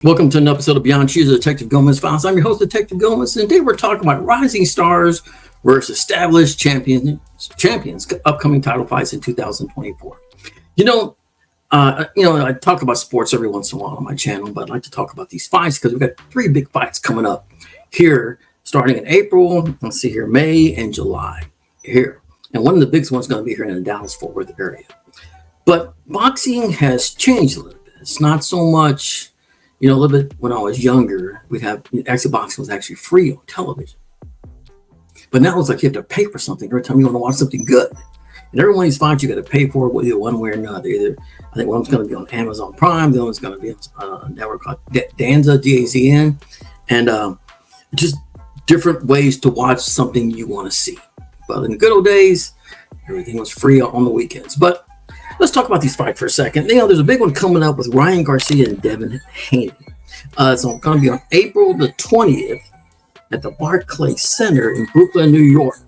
Welcome to another episode of Beyond Choose Detective Gomez Files. I'm your host, Detective Gomez, and today we're talking about rising stars versus established champions, upcoming title fights in 2024. I talk about sports every once in a while on my channel, but I'd like to talk about these fights because we've got three big fights coming up here, starting in April. Let's see here, May and July here, and one of the biggest ones is going to be here in the Dallas-Fort Worth area. But boxing has changed a little bit. It's not so much. A little bit when I was younger, boxing was actually free on television. But now it's like you have to pay for something every time you want to watch something good. And every one of these fights you got to pay for it, either one way or another. I think one's going to be on Amazon Prime, the other one's going to be on a network called Danza, DAZN, and just different ways to watch something you want to see. But in the good old days, everything was free on the weekends. But let's talk about these fights for a second. There's a big one coming up with Ryan Garcia and Devin Haney. It's going to be on April the 20th at the Barclays Center in Brooklyn, New York.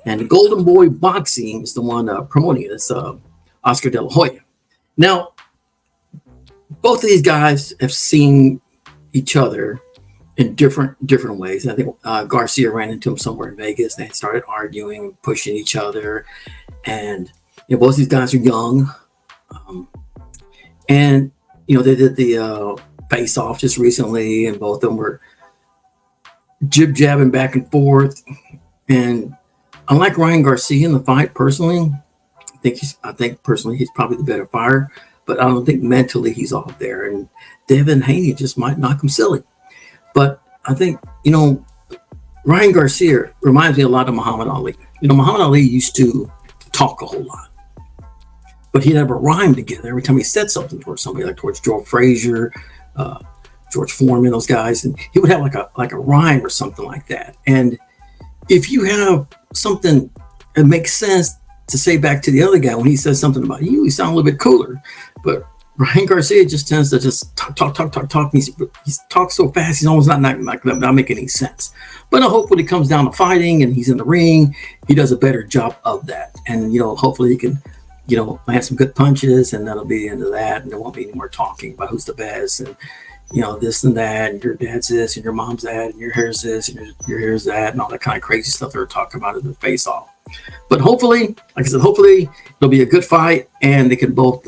And the Golden Boy Boxing is the one promoting it. It's Oscar De La Hoya. Now, both of these guys have seen each other in different ways. I think Garcia ran into him somewhere in Vegas. They started arguing, pushing each other, and both these guys are young, and they did the face-off just recently, and both of them were jib-jabbing back and forth. And unlike Ryan Garcia in the fight, personally, I think personally he's probably the better fighter, but I don't think mentally he's off there. And Devin Haney just might knock him silly. But I think Ryan Garcia reminds me a lot of Muhammad Ali. Muhammad Ali used to talk a whole lot, but he'd have a rhyme together every time he said something towards somebody, like towards Joe Frazier, George Foreman, those guys, and he would have like a rhyme or something like that. And if you have something that makes sense to say back to the other guy when he says something about you, you sound a little bit cooler. But Ryan Garcia just tends to just talk. He talks so fast, he's almost not making any sense. But I hope when it comes down to fighting and he's in the ring, he does a better job of that. And hopefully he can land some good punches, and that'll be the end of that. And there won't be any more talking about who's the best, and this and that, and your dad's this, and your mom's that, and your hair's this, and your hair's that, and all that kind of crazy stuff they were talking about in the face-off. But hopefully, like I said, it'll be a good fight, and they can both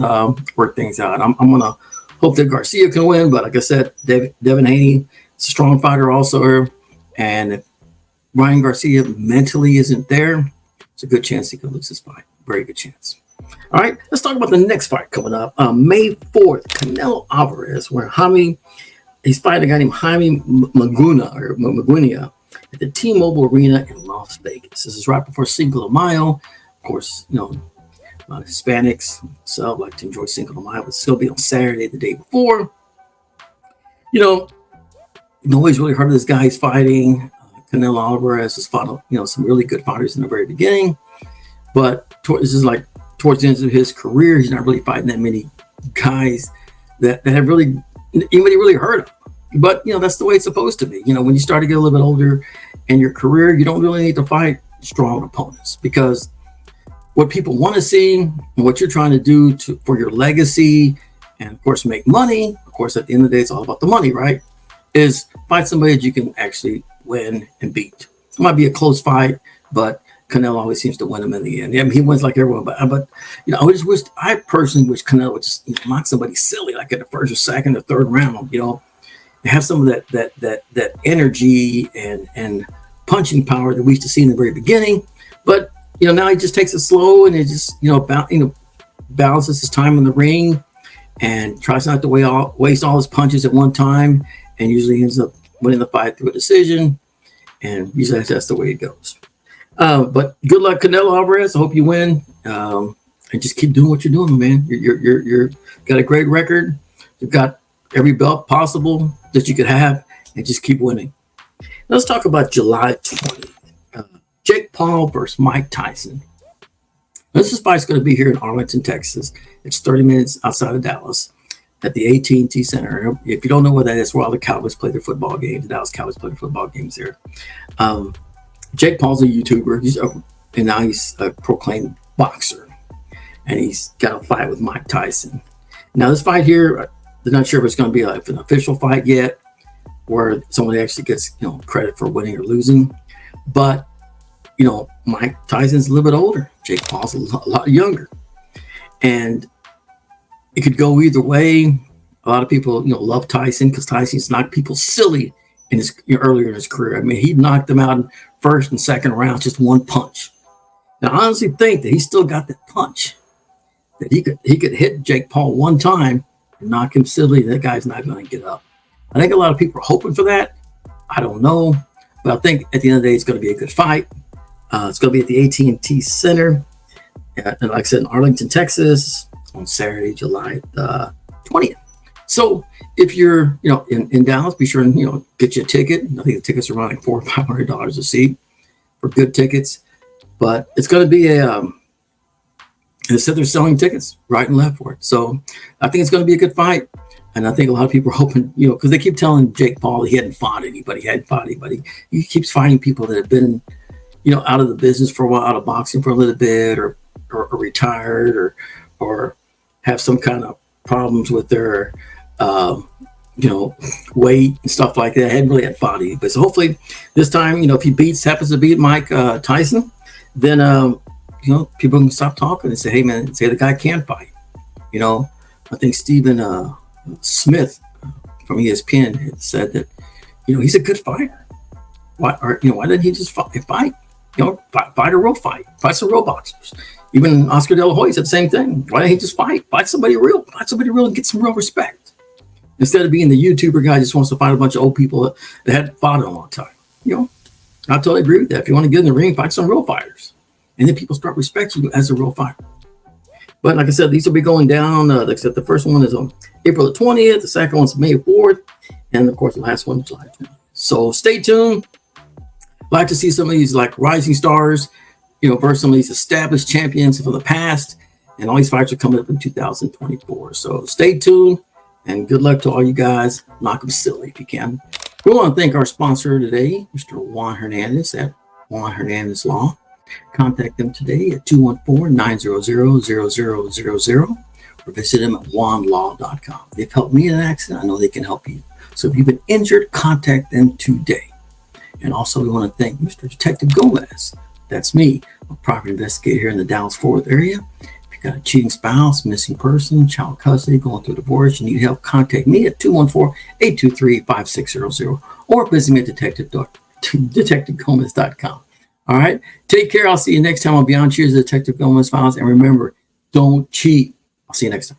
work things out. I'm gonna hope that Garcia can win, but like I said, Devin Haney is a strong fighter also, and if Ryan Garcia mentally isn't there, it's a good chance he could lose this fight. Very good chance. All right, let's talk about the next fight coming up. May 4th, Canelo Alvarez, where he's fighting a guy named Jaime Maguna at the T-Mobile Arena in Las Vegas. This is right before Cinco de Mayo. Of course, a lot of Hispanics like to enjoy Cinco de Mayo, but still be on Saturday, the day before. Nobody's really heard of this guy he's fighting. Canelo Alvarez has fought, some really good fighters in the very beginning, but this is like towards the end of his career, he's not really fighting that many guys that have really anybody really heard of. But that's the way it's supposed to be. When you start to get a little bit older in your career, you don't really need to fight strong opponents, because what people want to see and what you're trying to do for your legacy and of course make money, of course at the end of the day it's all about the money, right, is fight somebody that you can actually win and beat. It might be a close fight, but Canelo always seems to win him in the end. He wins like everyone, but I personally wish Canelo would just knock somebody silly, like in the first or second or third round. Have some of that energy and punching power that we used to see in the very beginning. But now he just takes it slow, and it just balances his time in the ring and tries not to waste all his punches at one time, and usually ends up winning the fight through a decision. And usually that's the way it goes. But good luck, Canelo Alvarez. I hope you win, and just keep doing what you're doing, man. You're got a great record. You've got every belt possible that you could have, and just keep winning. Let's talk about July 20th. Jake Paul versus Mike Tyson. This fight's going to be here in Arlington, Texas. It's 30 minutes outside of Dallas at the AT&T Center. If you don't know where that is, where all the Cowboys play their football games, the Dallas Cowboys play their football games there. Jake Paul's a YouTuber, and now he's a proclaimed boxer, and he's got a fight with Mike Tyson. Now this fight here, They're not sure if it's going to be like an official fight yet, where somebody actually gets, you know, credit for winning or losing. But, you know, Mike Tyson's a little bit older. Jake Paul's a lot younger. And it could go either way. A lot of people, you know, love Tyson because Tyson's knocked people silly in his, you know, earlier in his career. I mean, he knocked them out in first and second rounds, just one punch. And I honestly think that he still got that punch, that he could hit Jake Paul one time and knock him silly. That guy's not going to get up. I think a lot of people are hoping for that. I don't know, but I think at the end of the day, it's going to be a good fight. It's going to be at the AT&T Center, and like I said, in Arlington, Texas, on Saturday, July 20th. So if you're, you know, in Dallas, be sure and, you know, get you a ticket. I think the tickets are around like $400 or $500 a seat for good tickets. But it's going to be they said they're selling tickets right and left for it. So I think it's going to be a good fight. And I think a lot of people are hoping, you know, because they keep telling Jake Paul he hadn't fought anybody. He keeps fighting people that have been, you know, out of the business for a while, out of boxing for a little bit, or retired, or have some kind of problems with their, you know, weight and stuff like that. Hadn't really had fought anybody. So hopefully this time, you know, if he happens to beat Mike Tyson, then, you know, people can stop talking and say, hey, man, say the guy can fight. You know, I think Stephen Smith from ESPN had said that, you know, he's a good fighter. Why didn't he just fight? You know, fight a real fight. Fight some real boxers. Even Oscar De La Hoya said the same thing. Why didn't he just fight? Fight somebody real. Fight somebody real and get some real respect. Instead of being the YouTuber guy who just wants to fight a bunch of old people that hadn't fought in a long time. You know, I totally agree with that. If you want to get in the ring, fight some real fighters. And then people start respecting you as a real fighter. But like I said, these will be going down. Like I said, the first one is on April the 20th. The second one's May 4th. And of course, the last one is July 20th. So stay tuned. Like to see some of these like rising stars, you know, versus some of these established champions from the past. And all these fights are coming up in 2024. So stay tuned and good luck to all you guys. Knock them silly if you can. We want to thank our sponsor today, Mr. Juan Hernandez at Juan Hernandez Law. Contact them today at 214-900-0000 or visit them at juanlaw.com. They've helped me in an accident. I know they can help you. So if you've been injured, contact them today. And also we want to thank Mr. Detective Gomez. That's me, a property investigator here in the Dallas-Fort Worth area. If you've got a cheating spouse, missing person, child custody, going through divorce, you need help, contact me at 214-823-5600 or visit me at detectivegomez.com. All right. Take care. I'll see you next time on Beyond Cheers, Detective Gomez Files. And remember, don't cheat. I'll see you next time.